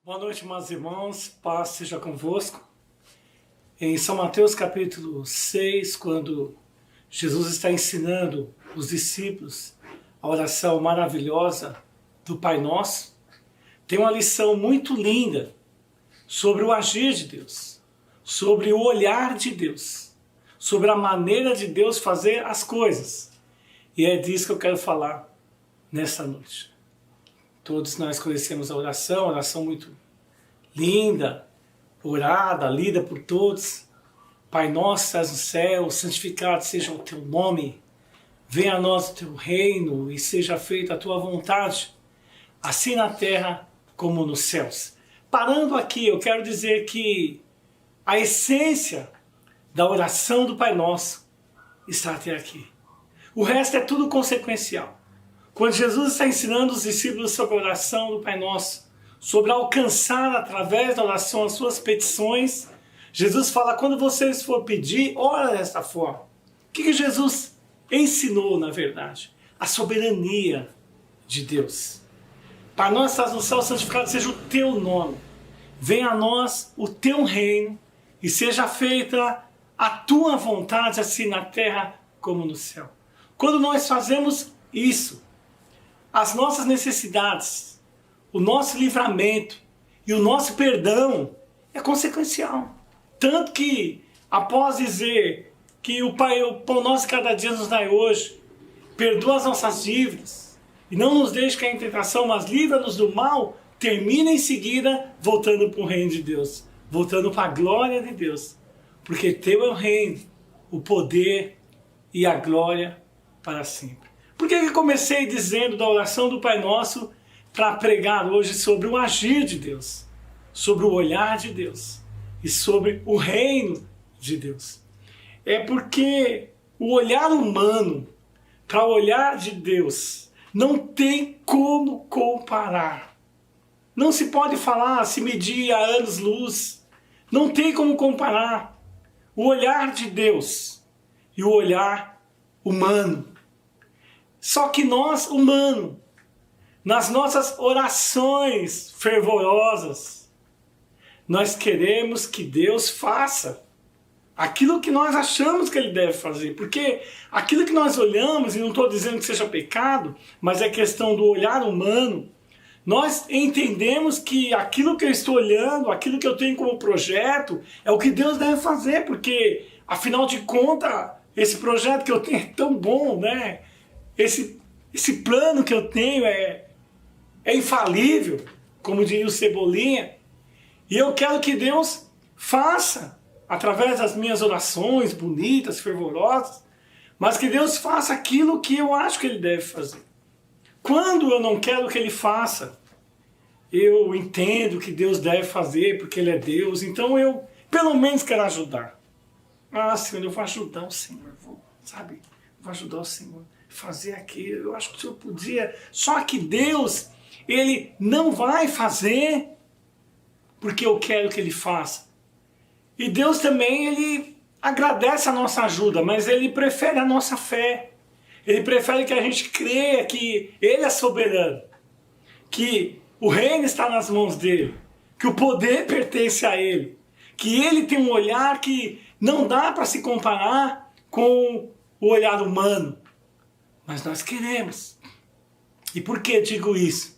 Boa noite, meus irmãos, paz seja convosco. Em São Mateus capítulo 6, quando Jesus está ensinando os discípulos a oração maravilhosa do Pai Nosso, tem uma lição muito linda sobre o agir de Deus, sobre o olhar de Deus, sobre a maneira de Deus fazer as coisas. E é disso que eu quero falar nessa noite. Todos nós conhecemos a oração muito linda, orada, lida por todos. Pai nosso, estás no céu, santificado seja o teu nome. Venha a nós o teu reino e seja feita a tua vontade, assim na terra como nos céus. Parando aqui, eu quero dizer que a essência da oração do Pai Nosso está até aqui. O resto é tudo consequencial. Quando Jesus está ensinando os discípulos sobre a oração do Pai Nosso, sobre alcançar através da oração as suas petições, Jesus fala, quando vocês for pedir, ora desta forma. O que Jesus ensinou, na verdade? A soberania de Deus. Pai nosso que estás no céu, santificado seja o teu nome. Venha a nós o teu reino e seja feita a tua vontade, assim na terra como no céu. Quando nós fazemos isso, as nossas necessidades, o nosso livramento e o nosso perdão é consequencial. Tanto que, após dizer que o pão nosso cada dia nos dai hoje, perdoa as nossas dívidas e não nos deixe cair em tentação, mas livra-nos do mal, termina em seguida voltando para o reino de Deus, voltando para a glória de Deus. Porque teu é o reino, o poder e a glória para sempre. Por que eu comecei dizendo da oração do Pai Nosso para pregar hoje sobre o agir de Deus, sobre o olhar de Deus e sobre o reino de Deus? É porque o olhar humano para o olhar de Deus não tem como comparar. Não se pode falar, se medir a anos-luz. Não tem como comparar o olhar de Deus e o olhar humano. Só que nós, humanos, nas nossas orações fervorosas, nós queremos que Deus faça aquilo que nós achamos que Ele deve fazer. Porque aquilo que nós olhamos, e não estou dizendo que seja pecado, mas é questão do olhar humano, nós entendemos que aquilo que eu estou olhando, aquilo que eu tenho como projeto, é o que Deus deve fazer, porque, afinal de contas, esse projeto que eu tenho é tão bom, né? Esse plano que eu tenho é infalível, como diria o Cebolinha, e eu quero que Deus faça, através das minhas orações bonitas, fervorosas, mas que Deus faça aquilo que eu acho que Ele deve fazer. Quando eu não quero que Ele faça, eu entendo que Deus deve fazer porque Ele é Deus, então eu pelo menos quero ajudar. Ah, Senhor, eu vou ajudar o Senhor, vou ajudar o Senhor a fazer aquilo, eu acho que o Senhor podia, só que Deus, Ele não vai fazer porque eu quero que Ele faça. E Deus também, Ele agradece a nossa ajuda, mas Ele prefere a nossa fé. Ele prefere que a gente creia que Ele é soberano, que o reino está nas mãos dEle, que o poder pertence a Ele, que Ele tem um olhar que não dá para se comparar com o olhar humano. Mas nós queremos. E por que digo isso?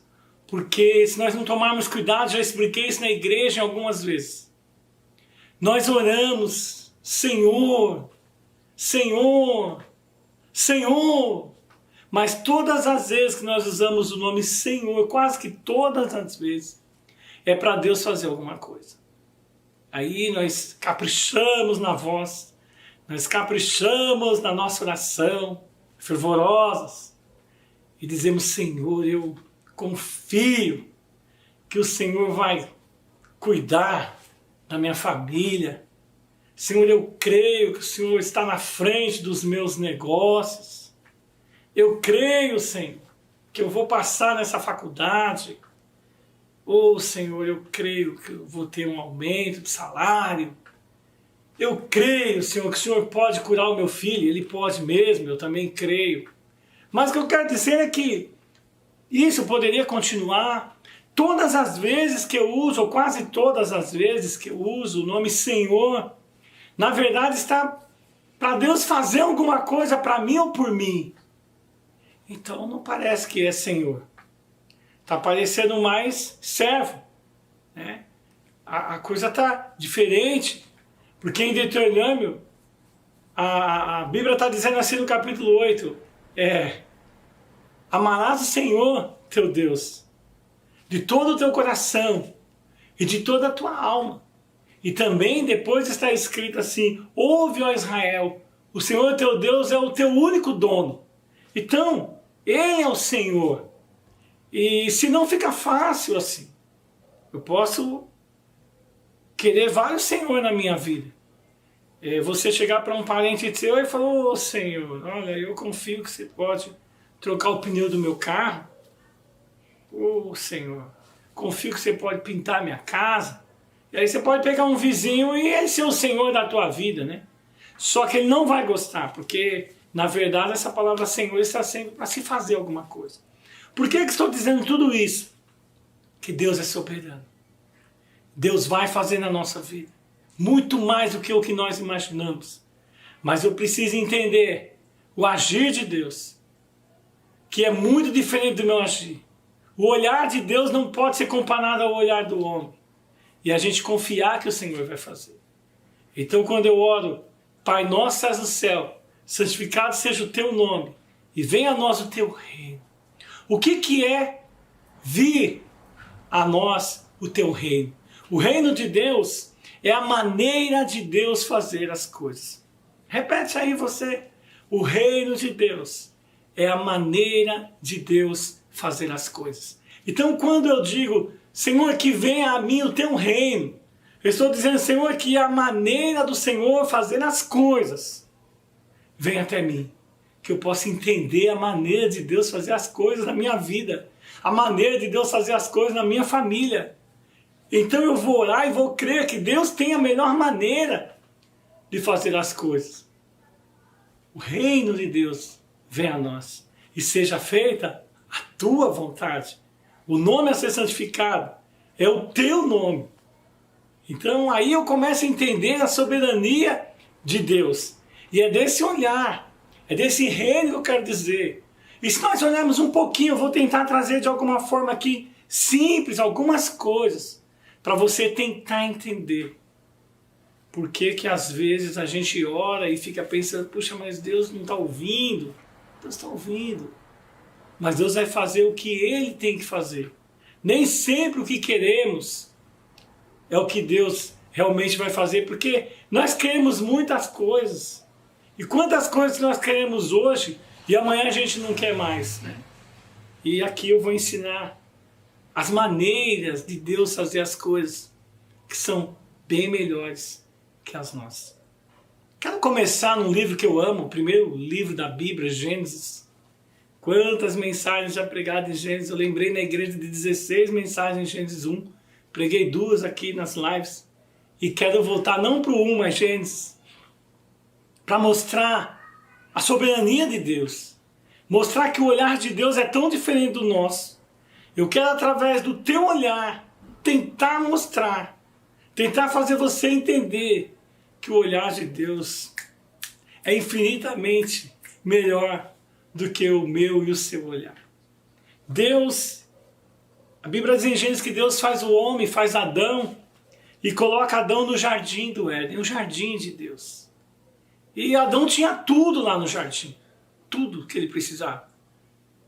Porque se nós não tomarmos cuidado, já expliquei isso na igreja algumas vezes. Nós oramos, Senhor, Senhor, Senhor, mas todas as vezes que nós usamos o nome Senhor, quase que todas as vezes, é para Deus fazer alguma coisa. Aí nós caprichamos na voz, nós caprichamos na nossa oração, fervorosas, e dizemos, Senhor, eu confio que o Senhor vai cuidar da minha família. Senhor, eu creio que o Senhor está na frente dos meus negócios. Eu creio, Senhor, que eu vou passar nessa faculdade. Oh, Senhor, eu creio que eu vou ter um aumento de salário. Eu creio, Senhor, que o Senhor pode curar o meu filho. Ele pode mesmo, eu também creio. Mas o que eu quero dizer é que isso poderia continuar. Todas as vezes que eu uso, ou quase todas as vezes que eu uso o nome Senhor, na verdade está para Deus fazer alguma coisa para mim ou por mim. Então não parece que é Senhor. Está parecendo mais servo. Né? A coisa está diferente. Porque em Deuteronômio, a Bíblia está dizendo assim no capítulo 8, amarás o Senhor teu Deus de todo o teu coração e de toda a tua alma. E também depois está escrito assim, ouve, ó Israel, o Senhor teu Deus é o teu único dono. Então, Ele é o Senhor. E se não fica fácil assim, eu posso querer vários Senhor na minha vida. Você chegar para um parente seu e falar, ô Senhor, olha, eu confio que você pode trocar o pneu do meu carro. Ô Senhor, confio que você pode pintar minha casa. E aí você pode pegar um vizinho e ele ser o Senhor da tua vida, né? Só que ele não vai gostar, porque na verdade essa palavra Senhor está sendo para se fazer alguma coisa. Por que estou dizendo tudo isso? Que Deus é soberano. Deus vai fazer na nossa vida muito mais do que o que nós imaginamos. Mas eu preciso entender o agir de Deus, que é muito diferente do meu agir. O olhar de Deus não pode ser comparado ao olhar do homem. E a gente confiar que o Senhor vai fazer. Então quando eu oro, Pai nosso que estás no céu, santificado seja o teu nome, e venha a nós o teu reino. O que é vir a nós o teu reino? O reino de Deus é a maneira de Deus fazer as coisas. Repete aí você. O reino de Deus é a maneira de Deus fazer as coisas. Então quando eu digo, Senhor, que venha a mim o teu reino, eu estou dizendo, Senhor, que a maneira do Senhor fazer as coisas venha até mim. Que eu possa entender a maneira de Deus fazer as coisas na minha vida. A maneira de Deus fazer as coisas na minha família. Então eu vou orar e vou crer que Deus tem a melhor maneira de fazer as coisas. O reino de Deus venha a nós. E seja feita a tua vontade. O nome a ser santificado é o teu nome. Então aí eu começo a entender a soberania de Deus. E é desse olhar, é desse reino que eu quero dizer. E se nós olharmos um pouquinho, eu vou tentar trazer de alguma forma aqui, simples, algumas coisas, para você tentar entender. Por que que às vezes a gente ora e fica pensando, puxa, mas Deus não está ouvindo? Deus está ouvindo. Mas Deus vai fazer o que Ele tem que fazer. Nem sempre o que queremos é o que Deus realmente vai fazer, porque nós queremos muitas coisas. E quantas coisas que nós queremos hoje e amanhã a gente não quer mais, né? E aqui eu vou ensinar as maneiras de Deus fazer as coisas que são bem melhores que as nossas. Quero começar num livro que eu amo, o primeiro livro da Bíblia, Gênesis. Quantas mensagens já pregadas em Gênesis. Eu lembrei na igreja de 16 mensagens em Gênesis 1. Preguei 2 aqui nas lives. E quero voltar não para o 1, mas Gênesis. Para mostrar a soberania de Deus. Mostrar que o olhar de Deus é tão diferente do nosso. Eu quero, através do teu olhar, tentar mostrar. Tentar fazer você entender que o olhar de Deus é infinitamente melhor do que o meu e o seu olhar. Deus, a Bíblia diz em Gênesis que Deus faz o homem, faz Adão, e coloca Adão no jardim do Éden, o jardim de Deus. E Adão tinha tudo lá no jardim, tudo que ele precisava.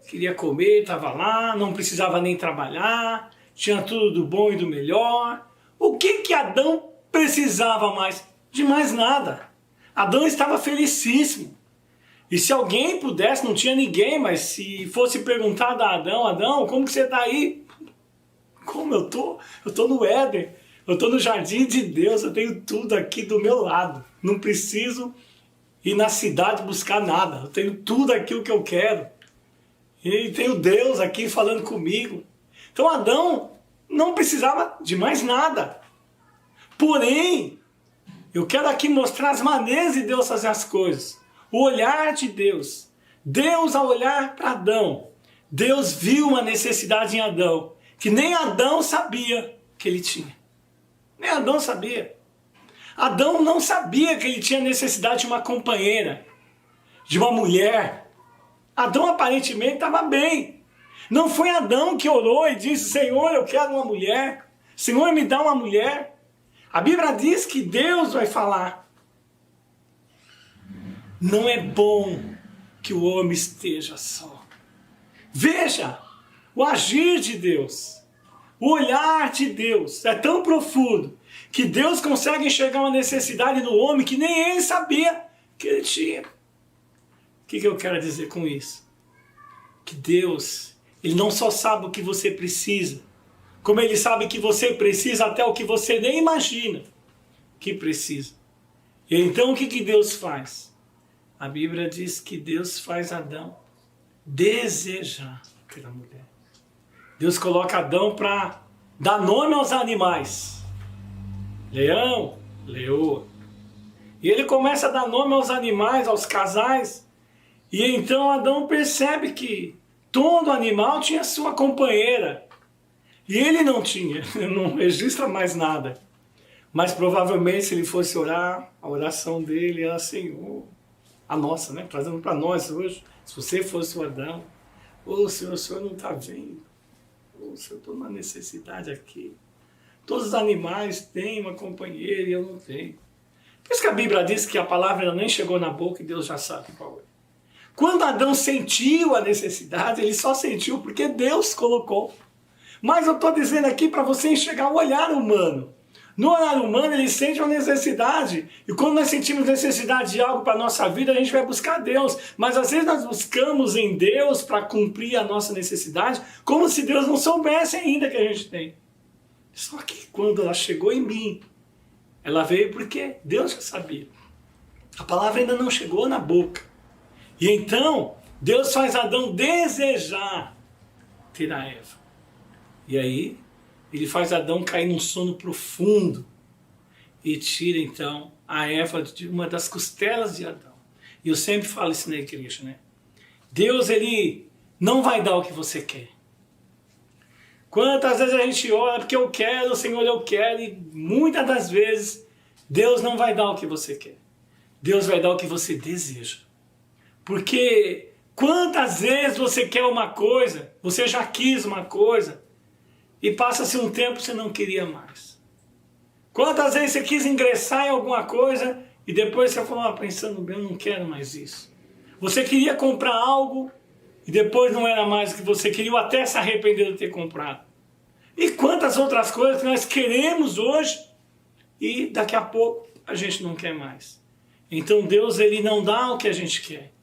Queria comer, estava lá, não precisava nem trabalhar, tinha tudo do bom e do melhor. O que Adão precisava mais? De mais nada. Adão estava felicíssimo. E se alguém pudesse, não tinha ninguém, mas se fosse perguntado a Adão, Adão, como que você está aí? Como eu tô? Eu estou no Éden, eu estou no jardim de Deus, eu tenho tudo aqui do meu lado. Não preciso ir na cidade buscar nada, eu tenho tudo aquilo que eu quero. E tenho Deus aqui falando comigo. Então Adão não precisava de mais nada. Porém, eu quero aqui mostrar as maneiras de Deus fazer as coisas. O olhar de Deus. Deus, ao olhar para Adão, Deus viu uma necessidade em Adão, que nem Adão sabia que ele tinha. Nem Adão sabia. Adão não sabia que ele tinha necessidade de uma companheira, de uma mulher. Adão aparentemente estava bem. Não foi Adão que orou e disse, Senhor, eu quero uma mulher. Senhor, me dá uma mulher. A Bíblia diz que Deus vai falar. Não é bom que o homem esteja só. Veja, o agir de Deus, o olhar de Deus é tão profundo que Deus consegue enxergar uma necessidade no homem que nem ele sabia que ele tinha. O que eu quero dizer com isso? Que Deus, Ele não só sabe o que você precisa, como Ele sabe que você precisa até o que você nem imagina que precisa. E então o que Deus faz? A Bíblia diz que Deus faz Adão desejar pela mulher. Deus coloca Adão para dar nome aos animais. Leão, leoa. E ele começa a dar nome aos animais, aos casais. E então Adão percebe que todo animal tinha sua companheira. E ele não tinha, não registra mais nada. Mas provavelmente se ele fosse orar, a oração dele era Senhor, a nossa, né? Trazendo para nós hoje, se você fosse o Adão, Senhor, o Senhor não está vendo. Senhor, eu estou numa necessidade aqui. Todos os animais têm uma companheira e eu não tenho. Por isso que a Bíblia diz que a palavra ainda nem chegou na boca e Deus já sabe qual é. Quando Adão sentiu a necessidade, ele só sentiu porque Deus colocou. Mas eu estou dizendo aqui para você enxergar o olhar humano. No olhar humano, ele sente uma necessidade. E quando nós sentimos necessidade de algo para a nossa vida, a gente vai buscar Deus. Mas às vezes nós buscamos em Deus para cumprir a nossa necessidade, como se Deus não soubesse ainda que a gente tem. Só que quando ela chegou em mim, ela veio porque Deus já sabia. A palavra ainda não chegou na boca. E então, Deus faz Adão desejar ter a Eva. E aí, ele faz Adão cair num sono profundo e tira então a Eva de uma das costelas de Adão. E eu sempre falo isso na igreja, né? Deus, ele não vai dar o que você quer. Quantas vezes a gente ora porque eu quero, Senhor, eu quero, e muitas das vezes Deus não vai dar o que você quer. Deus vai dar o que você deseja. Porque quantas vezes você quer uma coisa, você já quis uma coisa, e passa-se um tempo e você não queria mais. Quantas vezes você quis ingressar em alguma coisa e depois você falou, pensando bem, eu não quero mais isso. Você queria comprar algo e depois não era mais o que você queria, ou até se arrependeu de ter comprado. E quantas outras coisas que nós queremos hoje e daqui a pouco a gente não quer mais. Então Deus, ele não dá o que a gente quer.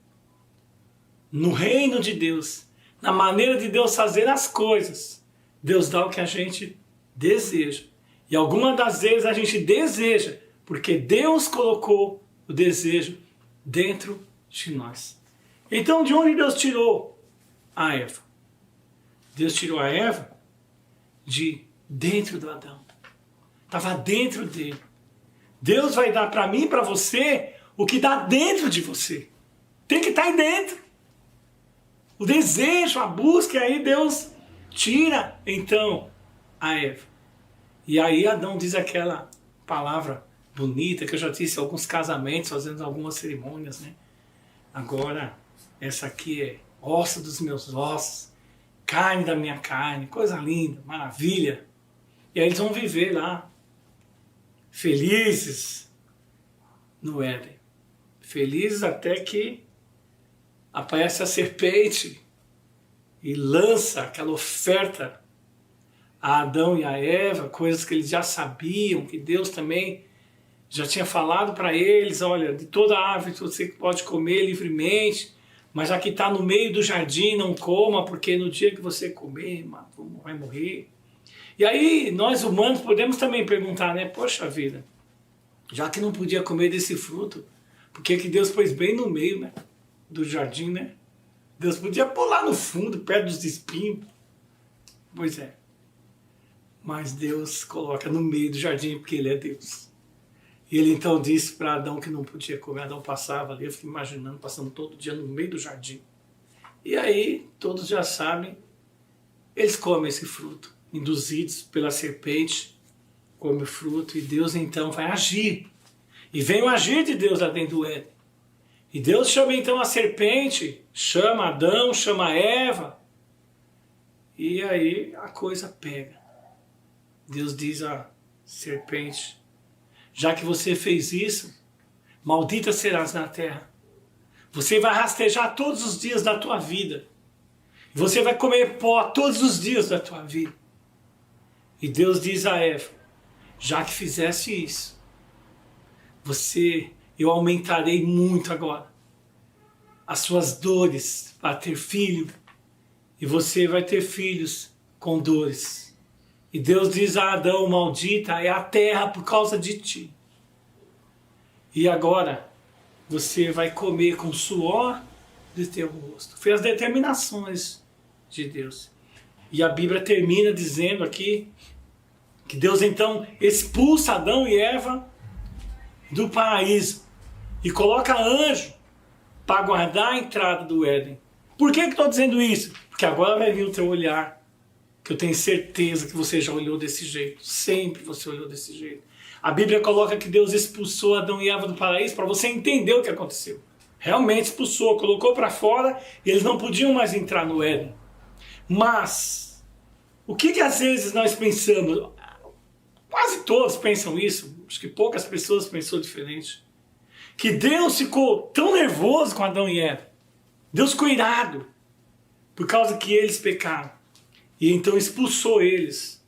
No reino de Deus, na maneira de Deus fazer as coisas, Deus dá o que a gente deseja. E algumas das vezes a gente deseja, porque Deus colocou o desejo dentro de nós. Então, de onde Deus tirou a Eva? Deus tirou a Eva de dentro do Adão. Estava dentro dele. Deus vai dar para mim e para você o que dá dentro de você. Tem que estar aí dentro. O desejo, a busca, e aí Deus tira, então, a Eva. E aí Adão diz aquela palavra bonita que eu já disse em alguns casamentos, fazendo algumas cerimônias, né? Agora, essa aqui é osso dos meus ossos, carne da minha carne, coisa linda, maravilha. E aí eles vão viver lá, felizes no Éden. Felizes até que aparece a serpente e lança aquela oferta a Adão e a Eva, coisas que eles já sabiam, que Deus também já tinha falado para eles, olha, de toda árvore você pode comer livremente, mas a que está no meio do jardim não coma, porque no dia que você comer, vai morrer. E aí nós humanos podemos também perguntar, né, poxa vida, já que não podia comer desse fruto, por que Deus pôs bem no meio, né, do jardim, né? Deus podia pular no fundo, perto dos espinhos. Pois é. Mas Deus coloca no meio do jardim porque Ele é Deus. E Ele então disse para Adão que não podia comer. Adão passava ali, eu fico imaginando, passando todo dia no meio do jardim. E aí, todos já sabem, eles comem esse fruto, induzidos pela serpente, comem o fruto e Deus então vai agir. E vem o agir de Deus lá dentro do Éden. E Deus chama então a serpente, chama Adão, chama Eva. E aí a coisa pega. Deus diz à serpente, já que você fez isso, maldita serás na terra. Você vai rastejar todos os dias da tua vida. Você vai comer pó todos os dias da tua vida. E Deus diz a Eva, já que fizesse isso, eu aumentarei muito agora as suas dores para ter filho, e você vai ter filhos com dores. E Deus diz a Adão, maldita é a terra por causa de ti. E agora você vai comer com suor do teu rosto. Foi as determinações de Deus. E a Bíblia termina dizendo aqui que Deus então expulsa Adão e Eva do paraíso e coloca anjo para guardar a entrada do Éden. Por que estou dizendo isso? Porque agora vai vir o teu olhar, que eu tenho certeza que você já olhou desse jeito. Sempre você olhou desse jeito. A Bíblia coloca que Deus expulsou Adão e Eva do paraíso para você entender o que aconteceu. Realmente expulsou, colocou para fora e eles não podiam mais entrar no Éden. Mas, o que às vezes nós pensamos? Quase todos pensam isso, acho que poucas pessoas pensam diferente. Que Deus ficou tão nervoso com Adão e Eva. Deus ficou irado por causa que eles pecaram. E então expulsou eles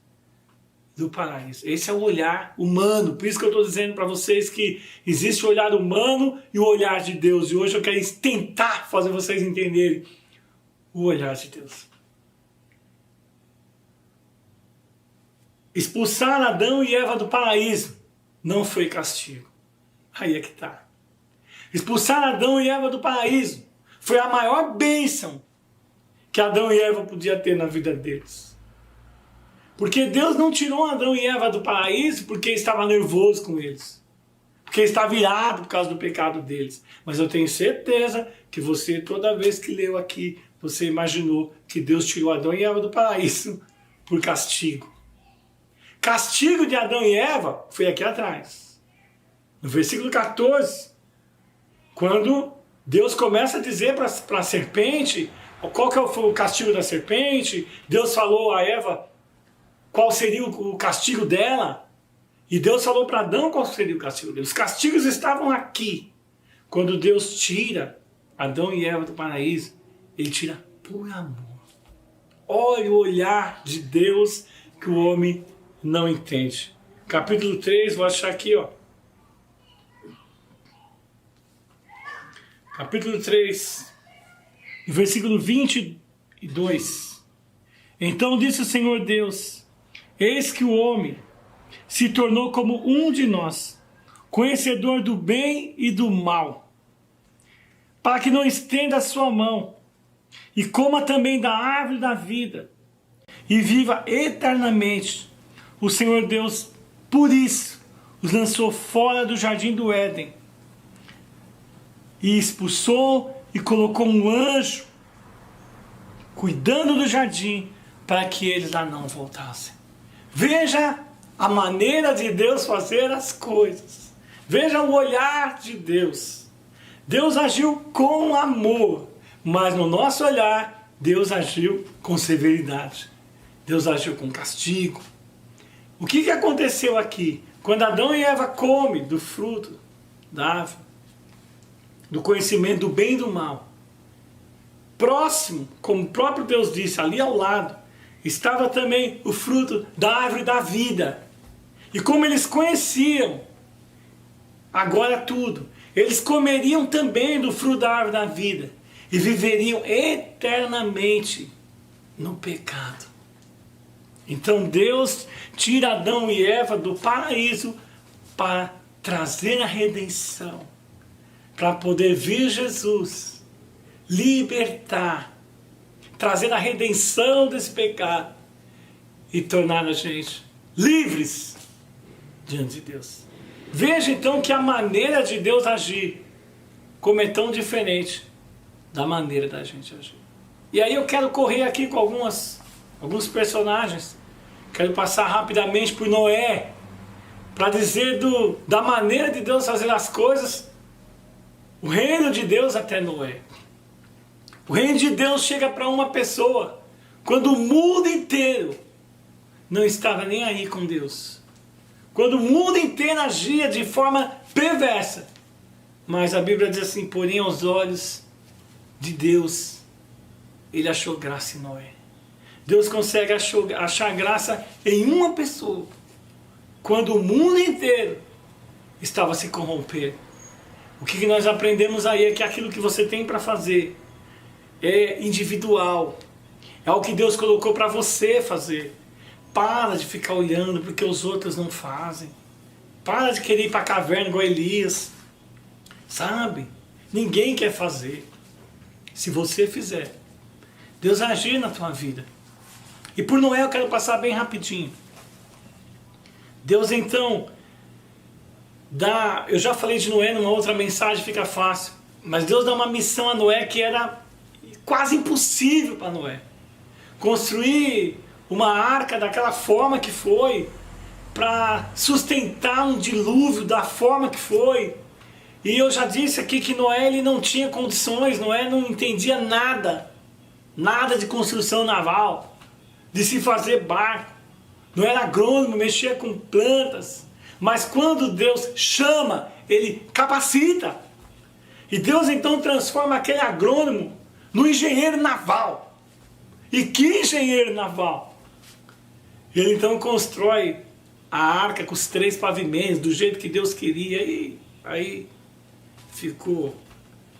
do paraíso. Esse é o olhar humano. Por isso que eu estou dizendo para vocês que existe o olhar humano e o olhar de Deus. E hoje eu quero tentar fazer vocês entenderem o olhar de Deus. Expulsar Adão e Eva do paraíso não foi castigo. Aí é que está. Expulsar Adão e Eva do paraíso foi a maior bênção que Adão e Eva podiam ter na vida deles. Porque Deus não tirou Adão e Eva do paraíso porque estava nervoso com eles. Porque estava irado por causa do pecado deles. Mas eu tenho certeza que você, toda vez que leu aqui, você imaginou que Deus tirou Adão e Eva do paraíso por castigo. Castigo de Adão e Eva foi aqui atrás. No versículo 14, quando Deus começa a dizer para a serpente, qual que foi o castigo da serpente, Deus falou a Eva qual seria o castigo dela, e Deus falou para Adão qual seria o castigo dele. Os castigos estavam aqui. Quando Deus tira Adão e Eva do paraíso, Ele tira por amor. Olha o olhar de Deus que o homem não entende. Capítulo 3, vou achar aqui, ó. Capítulo 3, versículo 22. Então disse o Senhor Deus: eis que o homem se tornou como um de nós, conhecedor do bem e do mal, para que não estenda a sua mão, e coma também da árvore da vida, e viva eternamente. O Senhor Deus, por isso, os lançou fora do jardim do Éden, e expulsou e colocou um anjo, cuidando do jardim, para que eles lá não voltassem. Veja a maneira de Deus fazer as coisas. Veja o olhar de Deus. Deus agiu com amor, mas no nosso olhar, Deus agiu com severidade. Deus agiu com castigo. O que aconteceu aqui? Quando Adão e Eva comem do fruto da árvore, do conhecimento do bem e do mal, próximo, como o próprio Deus disse, ali ao lado, estava também o fruto da árvore da vida. E como eles conheciam agora tudo, eles comeriam também do fruto da árvore da vida e viveriam eternamente no pecado. Então Deus tira Adão e Eva do paraíso para trazer a redenção, para poder vir Jesus, libertar, trazer a redenção desse pecado e tornar a gente livres diante de Deus. Veja então que a maneira de Deus agir, como é tão diferente da maneira da gente agir. E aí eu quero correr aqui com alguns personagens. Quero passar rapidamente por Noé, para dizer da maneira de Deus fazer as coisas, o reino de Deus até Noé. O reino de Deus chega para uma pessoa quando o mundo inteiro não estava nem aí com Deus. Quando o mundo inteiro agia de forma perversa. Mas a Bíblia diz assim: porém aos olhos de Deus, Ele achou graça em Noé. Deus consegue achar graça em uma pessoa, quando o mundo inteiro estava se corrompendo. O que nós aprendemos aí é que aquilo que você tem para fazer é individual. É o que Deus colocou para você fazer. Para de ficar olhando porque os outros não fazem. Para de querer ir para a caverna igual Elias. Sabe? Ninguém quer fazer. Se você fizer, Deus vai agir na tua vida. E por Noé eu quero passar bem rapidinho. Deus então dá... Eu já falei de Noé numa outra mensagem, fica fácil. Mas Deus dá uma missão a Noé que era quase impossível para Noé. Construir uma arca daquela forma que foi, para sustentar um dilúvio da forma que foi. E eu já disse aqui que Noé ele não tinha condições, Noé não entendia nada de construção naval, de se fazer barco. Não era agrônomo, mexia com plantas. Mas quando Deus chama, Ele capacita. E Deus então transforma aquele agrônomo no engenheiro naval. E que engenheiro naval? Ele então constrói a arca com os 3 pavimentos, do jeito que Deus queria. E aí ficou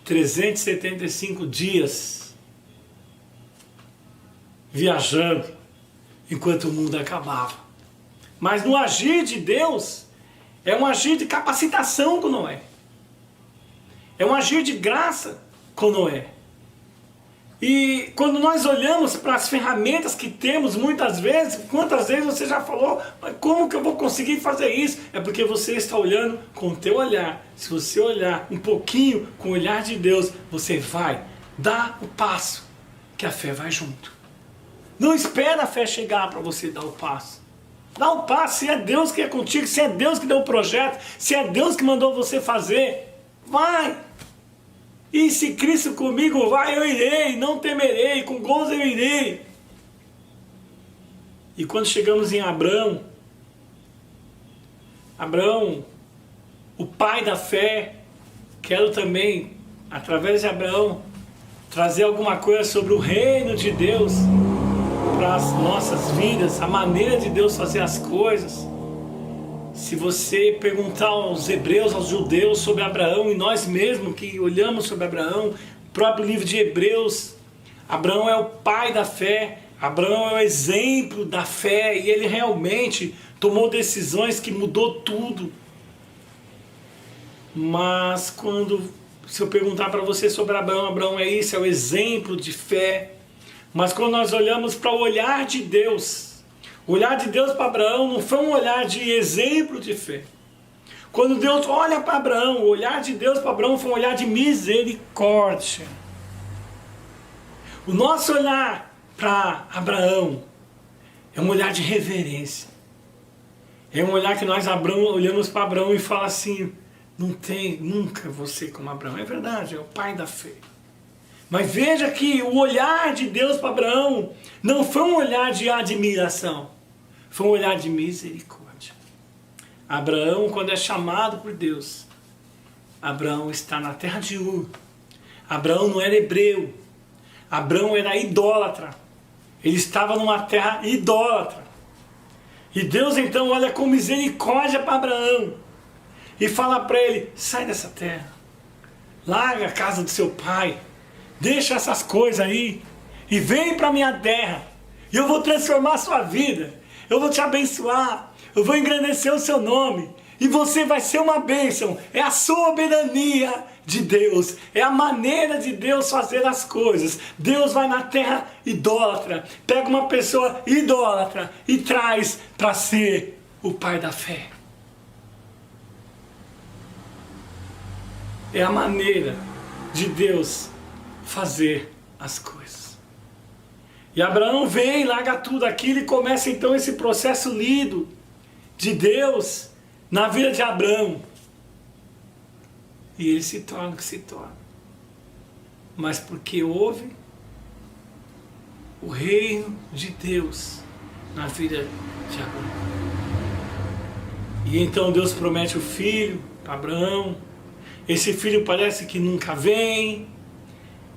375 dias viajando, enquanto o mundo acabava. Mas no agir de Deus, é um agir de capacitação com Noé. É um agir de graça com Noé. E quando nós olhamos para as ferramentas que temos, muitas vezes, quantas vezes você já falou, mas como que eu vou conseguir fazer isso? É porque você está olhando com o teu olhar. Se você olhar um pouquinho com o olhar de Deus, você vai dar o passo, que a fé vai junto. Não espera a fé chegar para você dar o passo. Dá um passo, se é Deus que é contigo, se é Deus que deu o projeto, se é Deus que mandou você fazer, vai. E se Cristo comigo vai, eu irei, não temerei, com gozo eu irei. E quando chegamos em Abraão, o pai da fé, quero também, através de Abraão, trazer alguma coisa sobre o reino de Deus para as nossas vidas, a maneira de Deus fazer as coisas. Se você perguntar aos hebreus, aos judeus sobre Abraão, e nós mesmos que olhamos sobre Abraão, o próprio livro de Hebreus, Abraão é o pai da fé, Abraão é o exemplo da fé, e ele realmente tomou decisões que mudou tudo. Mas se eu perguntar para você sobre Abraão, Abraão é isso, é o exemplo de fé. Mas quando nós olhamos para o olhar de Deus, o olhar de Deus para Abraão não foi um olhar de exemplo de fé. Quando Deus olha para Abraão, o olhar de Deus para Abraão foi um olhar de misericórdia. O nosso olhar para Abraão é um olhar de reverência. É um olhar que nós olhamos para Abraão e fala assim, não tem nunca você como Abraão. É verdade, é o pai da fé. Mas veja que o olhar de Deus para Abraão não foi um olhar de admiração, foi um olhar de misericórdia. Abraão, quando é chamado por Deus, Abraão está na terra de Ur. Abraão não era hebreu, Abraão era idólatra. Ele estava numa terra idólatra. E Deus então olha com misericórdia para Abraão e fala para ele, sai dessa terra, larga a casa do seu pai, deixa essas coisas aí e vem para a minha terra. E eu vou transformar a sua vida. Eu vou te abençoar. Eu vou engrandecer o seu nome. E você vai ser uma bênção. É a soberania de Deus. É a maneira de Deus fazer as coisas. Deus vai na terra idólatra. Pega uma pessoa idólatra e traz para ser o pai da fé. É a maneira de Deus fazer as coisas. E Abraão vem, larga tudo aquilo e começa então esse processo lido de Deus na vida de Abraão. E ele se torna o que se torna. Mas porque houve o reino de Deus na vida de Abraão. E então Deus promete o filho para Abraão. Esse filho parece que nunca vem.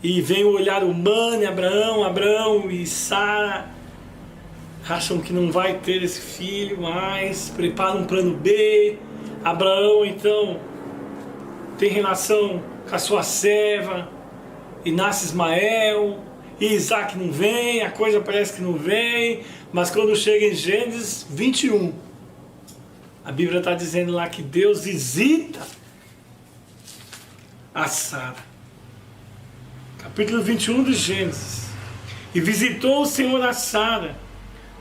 E vem o olhar humano em Abraão e Sara acham que não vai ter esse filho, mas preparam um plano B. Abraão então tem relação com a sua serva e nasce Ismael, e Isaac não vem, a coisa parece que não vem, mas quando chega em Gênesis 21, a Bíblia está dizendo lá que Deus visita a Sara. Capítulo 21 de Gênesis. E visitou o Senhor a Sara,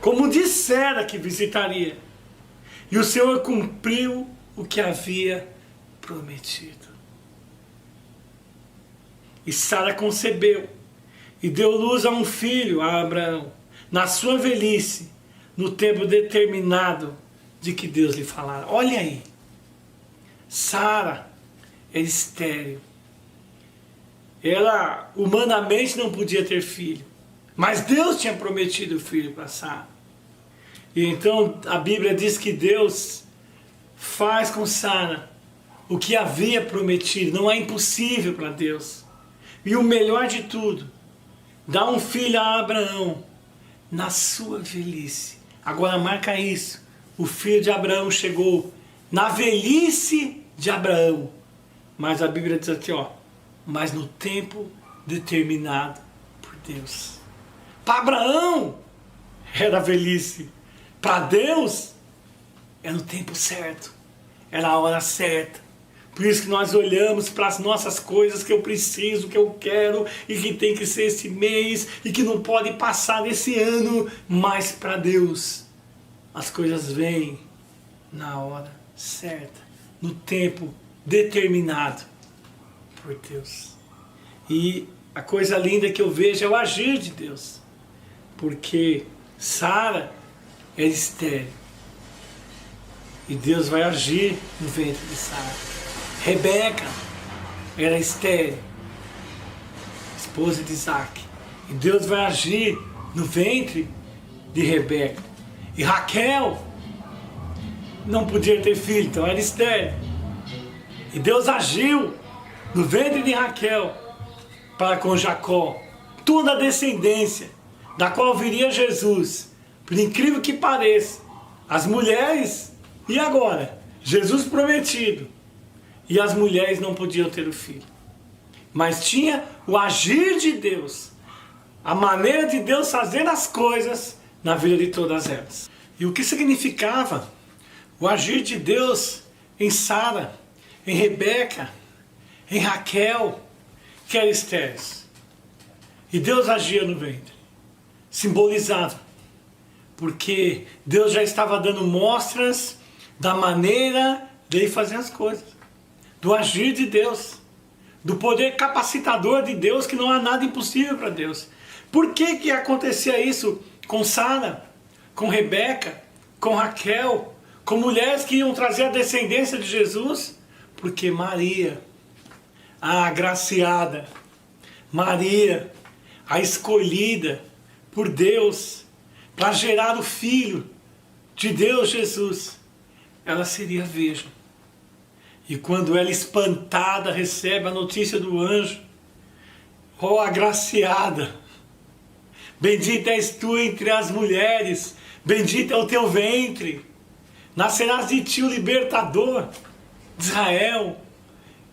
como dissera que visitaria. E o Senhor cumpriu o que havia prometido. E Sara concebeu, e deu luz a um filho, a Abraão, na sua velhice, no tempo determinado de que Deus lhe falara. Olha aí, Sara era estéril. Ela humanamente não podia ter filho, mas Deus tinha prometido o filho para Sara. E então a Bíblia diz que Deus faz com Sara o que havia prometido. Não é impossível para Deus. E o melhor de tudo, dá um filho a Abraão na sua velhice. Agora marca isso, o filho de Abraão chegou na velhice de Abraão. Mas a Bíblia diz aqui, mas no tempo determinado por Deus. Para Abraão era a velhice, para Deus era o tempo certo, era a hora certa. Por isso que nós olhamos para as nossas coisas que eu preciso, que eu quero, e que tem que ser esse mês, e que não pode passar desse ano, mas para Deus as coisas vêm na hora certa, no tempo determinado por Deus. E a coisa linda que eu vejo é o agir de Deus. porque Sara era estéril. E Deus vai agir no ventre de Sara. Rebeca era estéril, esposa de Isaac. E Deus vai agir no ventre de Rebeca. E Raquel não podia ter filho, então era estéril. E Deus agiu no ventre de Raquel para com Jacó. Toda a descendência da qual viria Jesus. Por incrível que pareça, as mulheres, e agora? Jesus prometido. E as mulheres não podiam ter o filho. Mas tinha o agir de Deus, a maneira de Deus fazer as coisas na vida de todas elas. E o que significava o agir de Deus em Sara, em Rebeca, em Raquel, que eram estéreis. E Deus agia no ventre. Simbolizava. Porque Deus já estava dando mostras da maneira de fazer as coisas. Do agir de Deus. Do poder capacitador de Deus, que não há nada impossível para Deus. Por que que acontecia isso com Sara, com Rebeca, com Raquel, com mulheres que iam trazer a descendência de Jesus? Porque Maria, a agraciada, Maria, a escolhida por Deus para gerar o Filho de Deus, Jesus, ela seria virgem. E quando ela, espantada, recebe a notícia do anjo, ó agraciada, bendita és tu entre as mulheres, bendito é o teu ventre, nascerás de ti o libertador de Israel.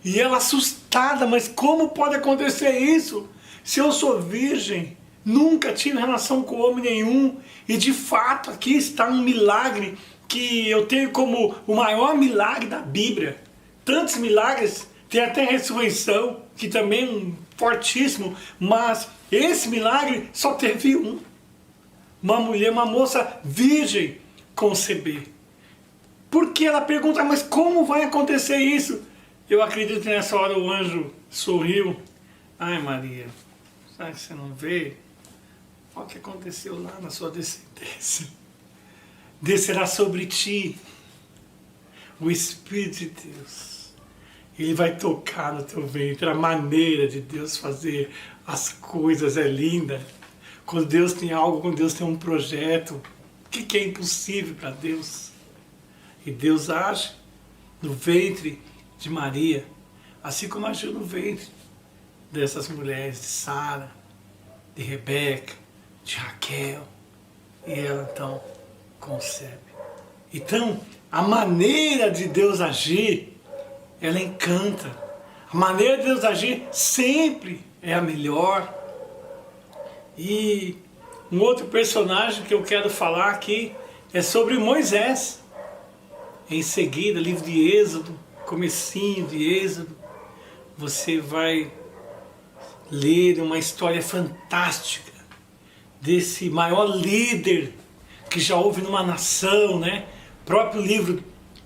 E ela assustada, mas como pode acontecer isso? Se eu sou virgem, nunca tive relação com homem nenhum, e de fato aqui está um milagre que eu tenho como o maior milagre da Bíblia. Tantos milagres, tem até a ressurreição, que também é um fortíssimo, mas esse milagre só teve um. Uma mulher, uma moça virgem conceber. Porque ela pergunta, mas como vai acontecer isso? Eu acredito que nessa hora o anjo sorriu. Ai Maria, será que você não vê? Olha o que aconteceu lá na sua descendência. Descerá sobre ti o Espírito de Deus. Ele vai tocar no teu ventre. A maneira de Deus fazer as coisas é linda. Quando Deus tem algo, quando Deus tem um projeto, o que é impossível para Deus? E Deus age no ventre de Maria, assim como agiu no ventre dessas mulheres, de Sara, de Rebeca, de Raquel. E ela então concebe. Então, a maneira de Deus agir, ela encanta. A maneira de Deus agir sempre é a melhor. E um outro personagem que eu quero falar aqui é sobre Moisés. Em seguida, livro de Êxodo, comecinho de Êxodo, você vai ler uma história fantástica desse maior líder que já houve numa nação, né? O próprio livro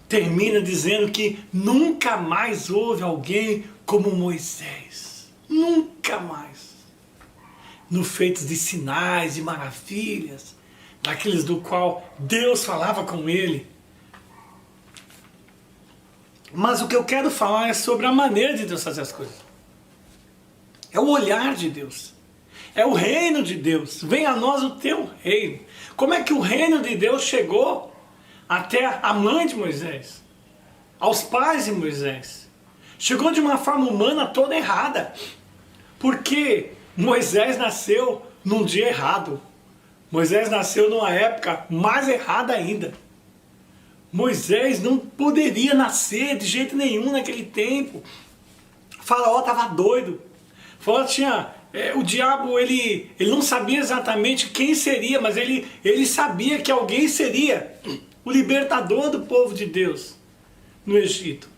termina dizendo que nunca mais houve alguém como Moisés. Nunca mais. No feito de sinais e maravilhas, daqueles do qual Deus falava com ele. Mas o que eu quero falar é sobre a maneira de Deus fazer as coisas. É o olhar de Deus. É o reino de Deus. Venha a nós o teu reino. Como é que o reino de Deus chegou até a mãe de Moisés? Aos pais de Moisés? Chegou de uma forma humana toda errada. Porque Moisés nasceu num dia errado. Moisés nasceu numa época mais errada ainda. Moisés não poderia nascer de jeito nenhum naquele tempo. Faraó estava doido. Faraó tinha... o diabo, ele não sabia exatamente quem seria, mas ele sabia que alguém seria o libertador do povo de Deus no Egito.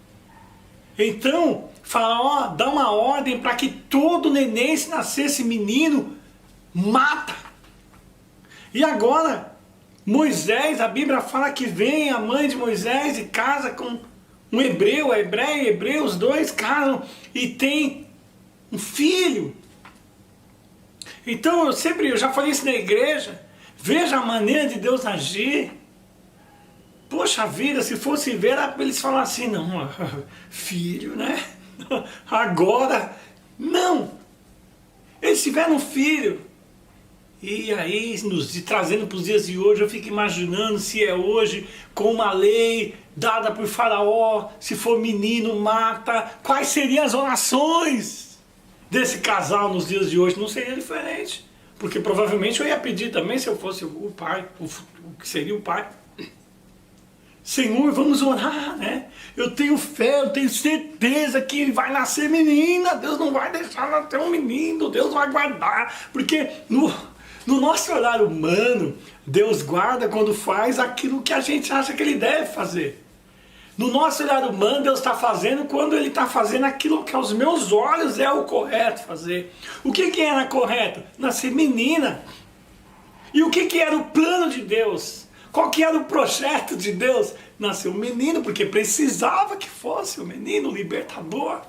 Então, Faraó dá uma ordem para que todo neném, se nascesse menino, mata. E agora, Moisés, a Bíblia fala que vem a mãe de Moisés e casa com um hebreu, a hebreia, os dois casam e tem um filho. Então eu já falei isso na igreja, veja a maneira de Deus agir. Poxa vida, se fosse ver, eles falam assim, não, filho, né? Agora, não. Eles tiveram um filho. E aí, trazendo para os dias de hoje, eu fico imaginando se é hoje, com uma lei dada por Faraó, se for menino, mata. Quais seriam as orações desse casal nos dias de hoje? Não seria diferente. Porque provavelmente eu ia pedir também, se eu fosse o pai, o que seria o pai. Senhor, vamos orar, né? Eu tenho fé, eu tenho certeza que vai nascer menina. Deus não vai deixar nascer um menino, Deus vai guardar. Porque no nosso horário humano, Deus guarda quando faz aquilo que a gente acha que Ele deve fazer. No nosso horário humano, Deus está fazendo quando Ele está fazendo aquilo que aos meus olhos é o correto fazer. O que era correto? Nascer menina. E o que era o plano de Deus? Qual que era o projeto de Deus? Nasceu um menino, porque precisava que fosse um menino, libertador.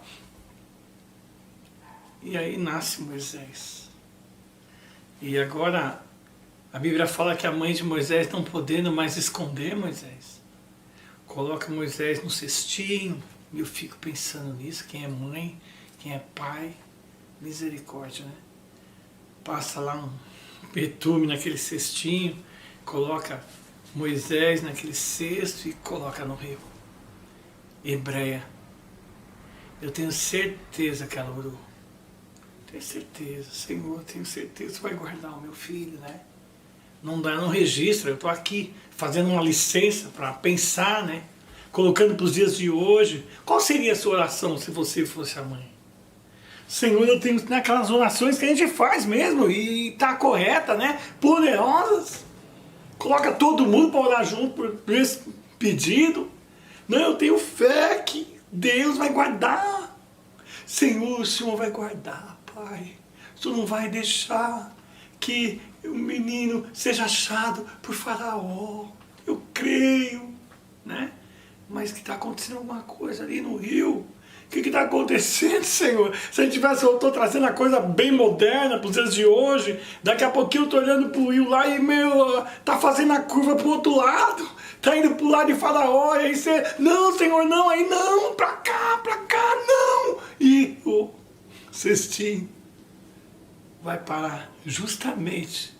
E aí nasce Moisés. E agora a Bíblia fala que a mãe de Moisés não podendo mais esconder Moisés. Coloca Moisés no cestinho. E eu fico pensando nisso, quem é mãe, quem é pai, misericórdia, né? Passa lá um betume naquele cestinho, coloca Moisés naquele cesto e coloca no rio. Hebreia. Eu tenho certeza que ela orou. Tenho certeza, Senhor, tenho certeza que vai guardar o meu filho, né? Não dá, não registra. Eu estou aqui fazendo uma licença para pensar, né? Colocando para os dias de hoje. Qual seria a sua oração se você fosse a mãe? Senhor, eu tenho aquelas orações que a gente faz mesmo e está correta, né? Poderosas. Coloca todo mundo para orar junto por esse pedido. Não, eu tenho fé que Deus vai guardar. Senhor, o Senhor vai guardar, Pai. O Senhor não vai deixar que o menino seja achado por Faraó. Eu creio, né? Mas que está acontecendo alguma coisa ali no rio. O que está acontecendo, Senhor? Se a gente tivesse, eu estou trazendo a coisa bem moderna para os dias de hoje, daqui a pouquinho eu estou olhando para o rio lá e, está fazendo a curva para o outro lado, está indo para o lado de Faraó, e aí você, não, Senhor, não, aí não, para cá, não. E o cestinho vai parar justamente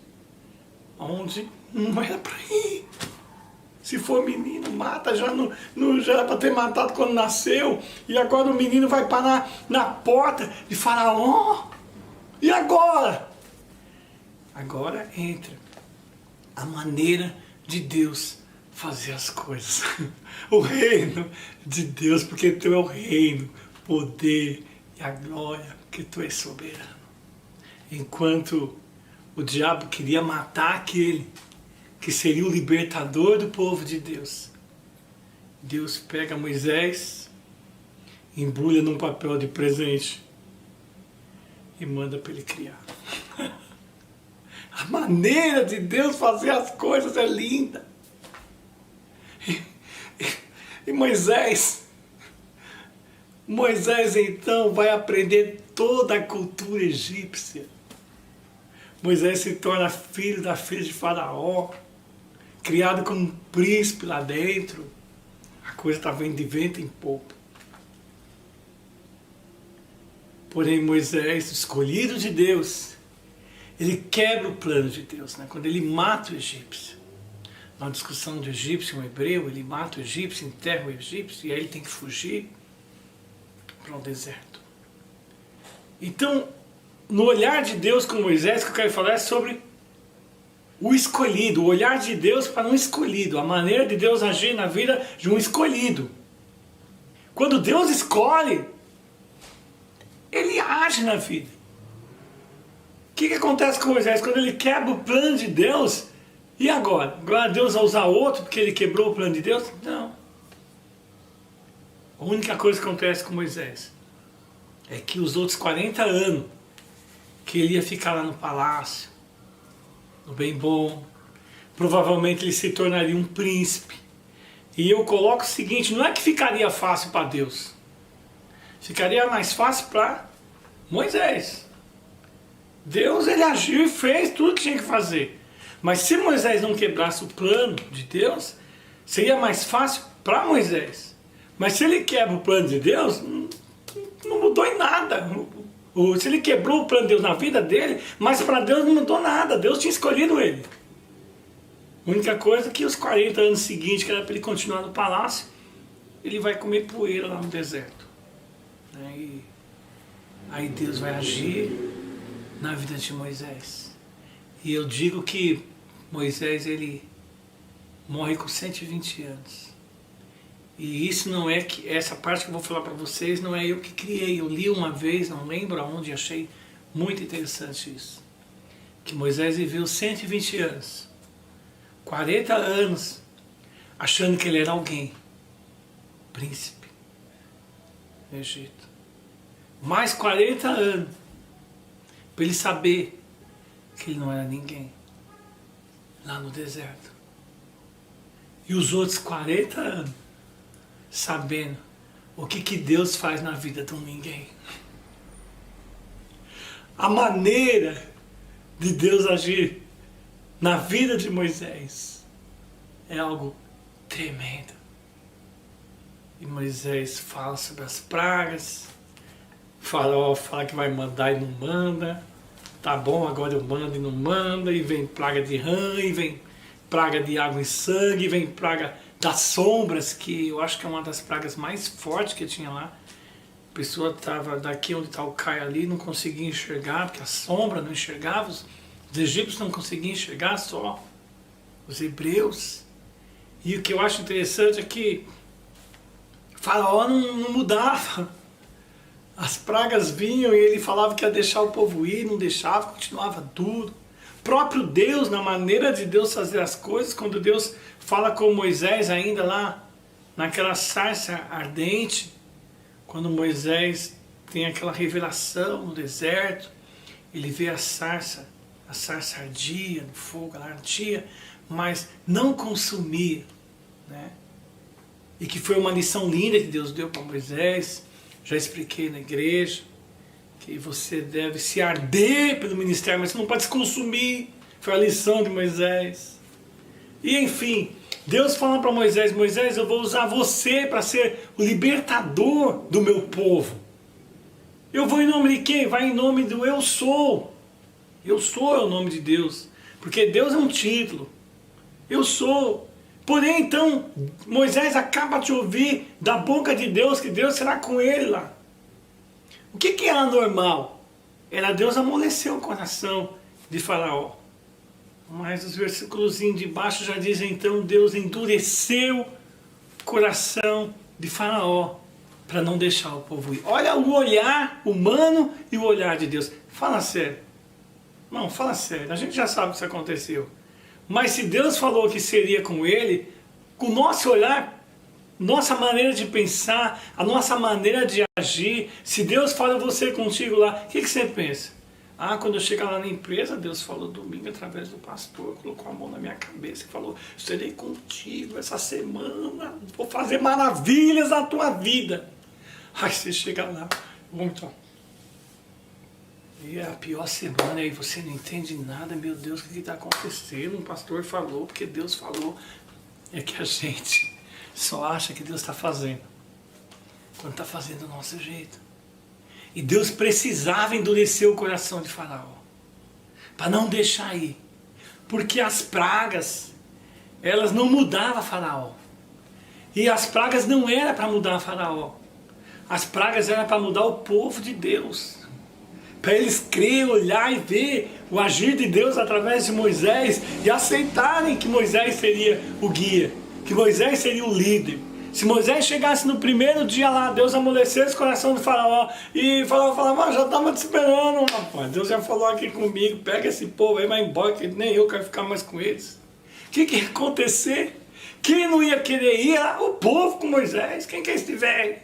onde não era para ir. Se for menino, mata, já era para ter matado quando nasceu. E agora o menino vai parar na porta de Faraó. E agora? Agora entra a maneira de Deus fazer as coisas. O reino de Deus, porque tu é o reino, o poder e a glória, porque tu és soberano. Enquanto o diabo queria matar aquele que seria o libertador do povo de Deus, Deus pega Moisés, embrulha num papel de presente e manda para ele criar. A maneira de Deus fazer as coisas é linda. E Moisés então vai aprender toda a cultura egípcia. Moisés se torna filho da filha de Faraó, criado como um príncipe lá dentro. A coisa está vindo de vento em popa. Porém, Moisés, escolhido de Deus, ele quebra o plano de Deus, né? Quando ele mata o egípcio. Na discussão do egípcio com o hebreu, ele mata o egípcio, enterra o egípcio, e aí ele tem que fugir para o deserto. Então, no olhar de Deus com Moisés, o que eu quero falar é sobre o escolhido, o olhar de Deus para um escolhido, a maneira de Deus agir na vida de um escolhido. Quando Deus escolhe, Ele age na vida. O que acontece com Moisés? Quando ele quebra o plano de Deus, e agora? Agora Deus vai usar outro porque ele quebrou o plano de Deus? Não. A única coisa que acontece com Moisés é que os outros 40 anos que ele ia ficar lá no palácio, no bem bom, provavelmente ele se tornaria um príncipe. E eu coloco o seguinte, não é que ficaria fácil para Deus, ficaria mais fácil para Moisés. Deus, ele agiu e fez tudo que tinha que fazer. Mas se Moisés não quebrasse o plano de Deus, seria mais fácil para Moisés. Mas se ele quebra o plano de Deus, não mudou em nada. Se ele quebrou o plano de Deus na vida dele, mas para Deus não mudou nada. Deus tinha escolhido ele. A única coisa é que os 40 anos seguintes, que era para ele continuar no palácio, ele vai comer poeira lá no deserto. Aí Deus vai agir na vida de Moisés. E eu digo que Moisés, ele morre com 120 anos. E isso não é que, essa parte que eu vou falar para vocês, não é eu que criei. Eu li uma vez, não lembro aonde, achei muito interessante isso. Que Moisés viveu 120 anos, 40 anos, achando que ele era alguém, príncipe no Egito. Mais 40 anos, para ele saber que ele não era ninguém, lá no deserto. E os outros 40 anos, sabendo o que Deus faz na vida de um ninguém. A maneira de Deus agir na vida de Moisés é algo tremendo. E Moisés fala sobre as pragas, Faraó fala que vai mandar e não manda, tá bom, agora eu mando e não manda, e vem praga de rã, e vem praga de água e sangue, e vem praga das sombras, que eu acho que é uma das pragas mais fortes que tinha lá. A pessoa estava daqui onde está o Caio ali, não conseguia enxergar, porque a sombra não enxergava, os egípcios não conseguiam enxergar, só os hebreus. E o que eu acho interessante é que Faraó não mudava. As pragas vinham e ele falava que ia deixar o povo ir, não deixava, continuava duro. Próprio Deus, na maneira de Deus fazer as coisas, quando Deus fala com Moisés ainda lá, naquela sarça ardente, quando Moisés tem aquela revelação no deserto, ele vê a sarça ardia no fogo, ela ardia, mas não consumia, né? E que foi uma lição linda que Deus deu para Moisés. Já expliquei na igreja que você deve se arder pelo ministério, mas você não pode se consumir. Foi a lição de Moisés. E enfim, Deus fala para Moisés: Moisés, eu vou usar você para ser o libertador do meu povo. Eu vou em nome de quem? Vai em nome do eu sou. Eu sou é o nome de Deus. Porque Deus é um título. Eu sou. Porém, então, Moisés acaba de ouvir da boca de Deus que Deus será com ele lá. O que era normal? Era Deus amolecer o coração de Faraó. Mas os versículos de baixo já dizem, então, Deus endureceu o coração de Faraó para não deixar o povo ir. Olha o olhar humano e o olhar de Deus. Fala sério. Não, fala sério. A gente já sabe que isso aconteceu. Mas se Deus falou que seria com ele, com o nosso olhar, nossa maneira de pensar, a nossa maneira de agir, se Deus fala eu vou ser contigo lá, o que você pensa? Ah, quando eu chegar lá na empresa, Deus falou domingo através do pastor, colocou a mão na minha cabeça e falou, estarei contigo essa semana, vou fazer maravilhas na tua vida. Aí você chega lá, vamos então. E é a pior semana, aí você não entende nada, meu Deus, o que está acontecendo? Um pastor falou, porque Deus falou. É que a gente só acha que Deus está fazendo, quando está fazendo do nosso jeito. E Deus precisava endurecer o coração de Faraó, para não deixar ir. Porque as pragas, elas não mudavam Faraó. E as pragas não eram para mudar Faraó. As pragas eram para mudar o povo de Deus. Para eles crer, olhar e ver o agir de Deus através de Moisés e aceitarem que Moisés seria o guia, que Moisés seria o líder. Se Moisés chegasse no primeiro dia lá, Deus amolecesse o coração do Faraó e Faraó falava, já estava te esperando, rapaz, Deus já falou aqui comigo, pega esse povo aí, vai embora, que nem eu quero ficar mais com eles. O que ia acontecer? Quem não ia querer ir era o povo com Moisés. Quem que é esse velho?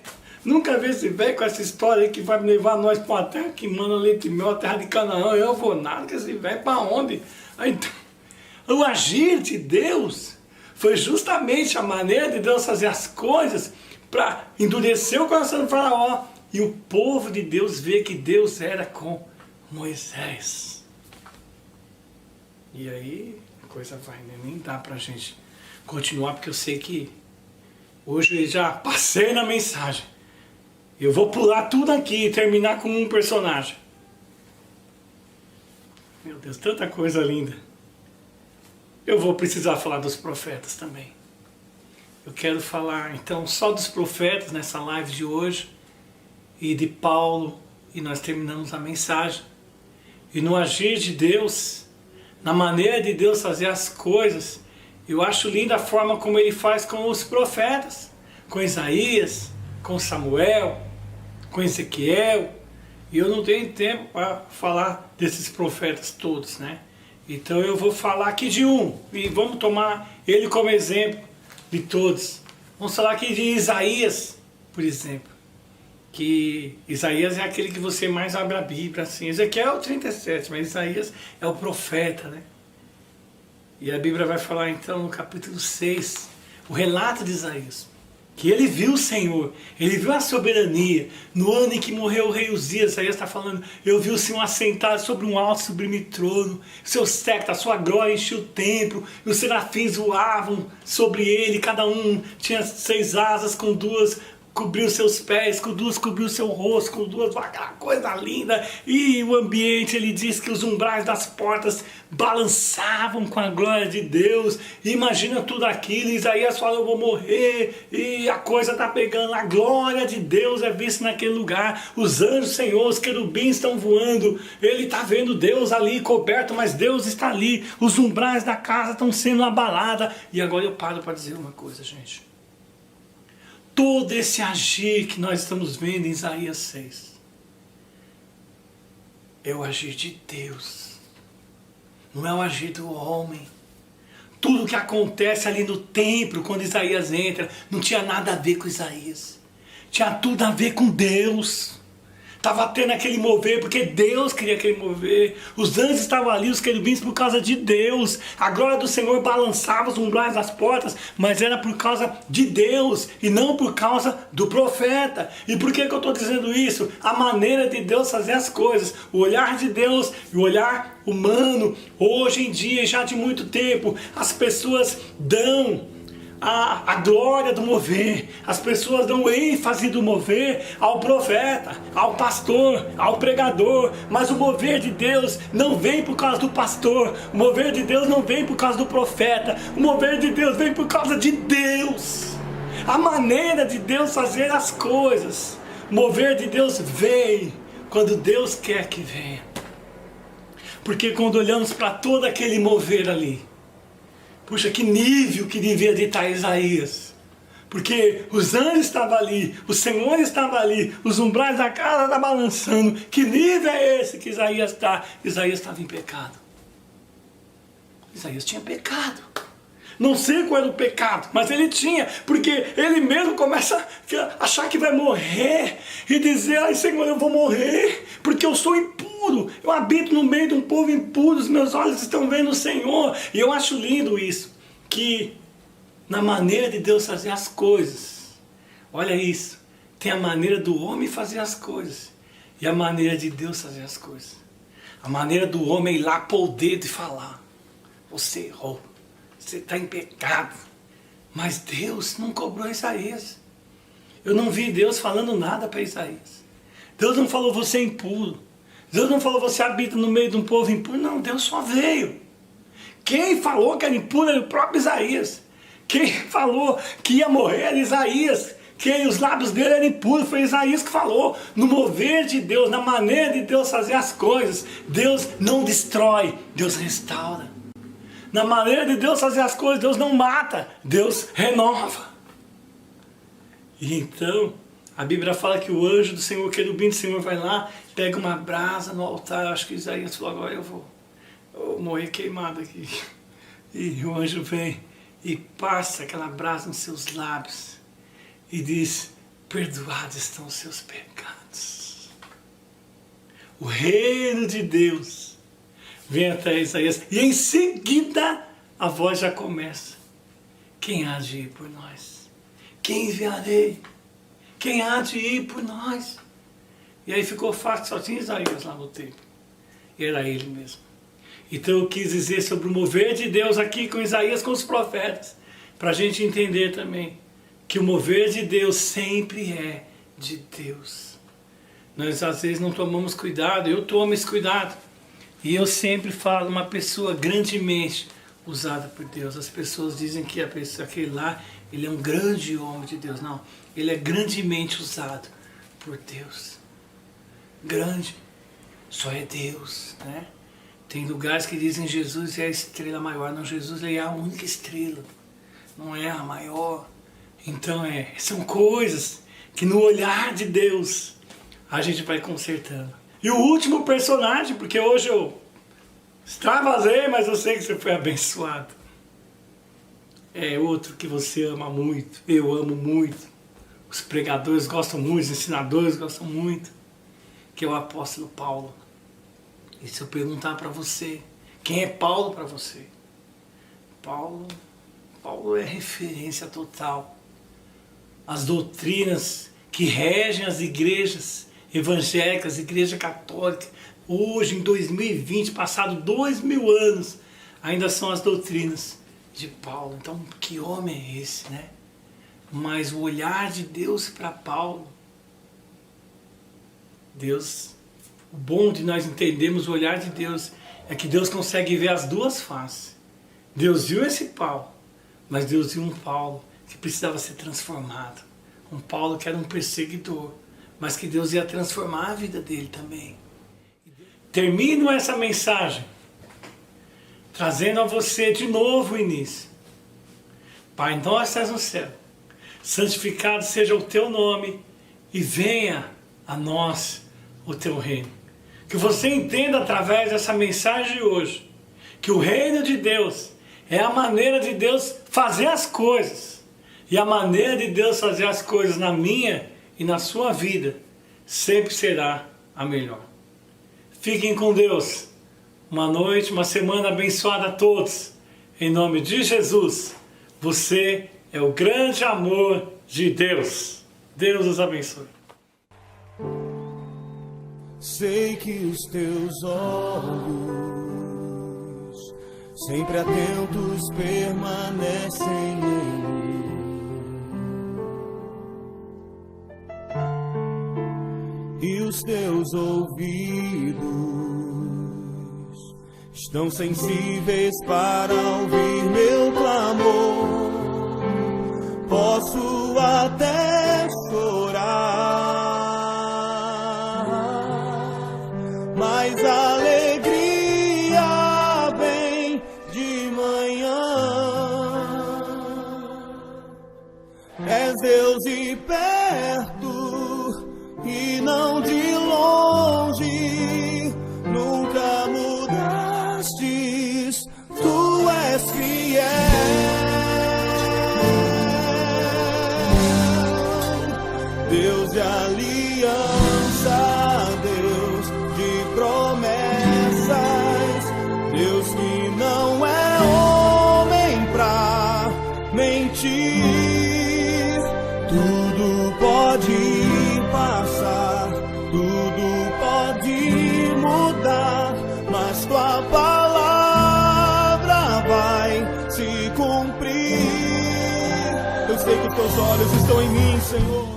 Nunca vi esse velho com essa história aí que vai levar nós para uma terra que manda leite e mel, a terra de Canaã. Eu vou nada, que esse velho para onde? Aí, então, o agir de Deus foi justamente a maneira de Deus fazer as coisas para endurecer o coração do Faraó e o povo de Deus ver que Deus era com Moisés. E aí a coisa vai, né? Nem dá pra gente continuar, porque eu sei que hoje eu já passei na mensagem. Eu vou pular tudo aqui e terminar com um personagem. Meu Deus, tanta coisa linda. Eu vou precisar falar dos profetas também. Eu quero falar então só dos profetas nessa live de hoje e de Paulo, e nós terminamos a mensagem. E no agir de Deus, na maneira de Deus fazer as coisas, eu acho linda a forma como ele faz com os profetas, com Isaías, com Samuel, com Ezequiel. E eu não tenho tempo para falar desses profetas todos, né? Então eu vou falar aqui de um, e vamos tomar ele como exemplo de todos. Vamos falar aqui de Isaías, por exemplo. Que Isaías é aquele que você mais abre a Bíblia, assim. Ezequiel é o 37, mas Isaías é o profeta, né? E a Bíblia vai falar então no capítulo 6, o relato de Isaías. Que ele viu o Senhor, ele viu a soberania. No ano em que morreu o rei Uzias, Isaías está falando, eu vi o Senhor assentado sobre um alto e sublime trono, seu séquito, a sua glória enchia o templo, e os serafins voavam sobre ele, cada um tinha 6 asas, com 2 cobriu seus pés, com 2 cobriu seu rosto, com 2, aquela coisa linda. E o ambiente, ele diz que os umbrais das portas balançavam com a glória de Deus. E imagina tudo aquilo, Isaías fala, eu vou morrer, e a coisa está pegando, a glória de Deus é vista naquele lugar, os anjos do Senhor, os querubins estão voando, ele está vendo Deus ali coberto, mas Deus está ali, os umbrais da casa estão sendo abalados. E agora eu paro para dizer uma coisa, gente. Todo esse agir que nós estamos vendo em Isaías 6 é o agir de Deus, não é o agir do homem. Tudo que acontece ali no templo, quando Isaías entra, não tinha nada a ver com Isaías, tinha tudo a ver com Deus. Estava tendo aquele mover, porque Deus queria aquele mover. Os anjos estavam ali, os querubins, por causa de Deus. A glória do Senhor balançava os umbrais das portas, mas era por causa de Deus, e não por causa do profeta. E por que eu estou dizendo isso? A maneira de Deus fazer as coisas, o olhar de Deus e o olhar humano. Hoje em dia, já de muito tempo, as pessoas dão a glória do mover, as pessoas dão ênfase do mover ao profeta, ao pastor, ao pregador, mas o mover de Deus não vem por causa do pastor, o mover de Deus não vem por causa do profeta, o mover de Deus vem por causa de Deus. A maneira de Deus fazer as coisas, o mover de Deus vem quando Deus quer que venha. Porque quando olhamos para todo aquele mover ali, puxa, que nível que devia de estar Isaías. Porque os anjos estavam ali, o Senhor estava ali, os umbrais da casa estavam balançando. Que nível é esse que Isaías está? Isaías estava em pecado. Isaías tinha pecado. Não sei qual era o pecado, mas ele tinha, porque ele mesmo começa a achar que vai morrer e dizer, ai Senhor, eu vou morrer, porque eu sou impuro, eu habito no meio de um povo impuro, os meus olhos estão vendo o Senhor. E eu acho lindo isso, que na maneira de Deus fazer as coisas, olha isso, tem a maneira do homem fazer as coisas e a maneira de Deus fazer as coisas. A maneira do homem ir lá pôr o dedo e falar, você errou. Você está em pecado. Mas Deus não cobrou Isaías. Eu não vi Deus falando nada para Isaías. Deus não falou você é impuro. Deus não falou você habita no meio de um povo impuro. Não, Deus só veio. Quem falou que era impuro era o próprio Isaías. Quem falou que ia morrer era Isaías. Quem os lábios dele eram impuros foi Isaías que falou. No mover de Deus, na maneira de Deus fazer as coisas, Deus não destrói, Deus restaura. Na maneira de Deus fazer as coisas, Deus não mata, Deus renova. E então, a Bíblia fala que o anjo do Senhor, o querubim do Senhor vai lá, pega uma brasa no altar. Acho que Isaías falou, agora eu vou morrer queimado aqui. E o anjo vem e passa aquela brasa nos seus lábios e diz, perdoados estão os seus pecados. O reino de Deus vem até Isaías, e em seguida a voz já começa. Quem há de ir por nós? Quem enviarei? Quem há de ir por nós? E aí ficou fácil, só tinha Isaías lá no templo. era ele mesmo. Então eu quis dizer sobre o mover de Deus aqui com Isaías, com os profetas, para a gente entender também que o mover de Deus sempre é de Deus. Nós às vezes não tomamos cuidado, eu tomo esse cuidado. E eu sempre falo, uma pessoa grandemente usada por Deus. As pessoas dizem que aquele lá, ele é um grande homem de Deus. Não, ele é grandemente usado por Deus. Grande, só é Deus, né? Tem lugares que dizem Jesus é a estrela maior. Não, Jesus é a única estrela, não é a maior. Então são coisas que no olhar de Deus a gente vai consertando. E o último personagem, porque hoje eu extravasei, mas eu sei que você foi abençoado. É outro que você ama muito, eu amo muito. Os pregadores gostam muito, os ensinadores gostam muito, que é o apóstolo Paulo. E se eu perguntar para você, quem é Paulo para você? Paulo é referência total. As doutrinas que regem as igrejas evangélicas, igreja católica, hoje em 2020, passado 2000 anos, ainda são as doutrinas de Paulo. Então, que homem é esse, né? Mas o olhar de Deus para Paulo, o bom de nós entendermos o olhar de Deus é que Deus consegue ver as duas faces. Deus viu esse Paulo, mas Deus viu um Paulo que precisava ser transformado. Um Paulo que era um perseguidor, mas que Deus ia transformar a vida dele também. Termino essa mensagem trazendo a você de novo o início. Pai nosso que estás no céu, santificado seja o teu nome e venha a nós o teu reino. Que você entenda através dessa mensagem de hoje que o reino de Deus é a maneira de Deus fazer as coisas. E a maneira de Deus fazer as coisas na minha e na sua vida sempre será a melhor. Fiquem com Deus. Uma noite, uma semana abençoada a todos. Em nome de Jesus, você é o grande amor de Deus. Deus os abençoe. Sei que os teus olhos, sempre atentos, permanecem em mim. E os teus ouvidos estão sensíveis para ouvir meu clamor. Posso até chorar, mas a alegria vem de manhã. És Deus e perto, e não de longe, nunca mudastes, tu és fiel. Deus de aliança, Deus de promessas, Deus que não é homem pra mentir, tudo pode passar, tudo pode mudar, mas tua palavra vai se cumprir. Eu sei que os teus olhos estão em mim, Senhor.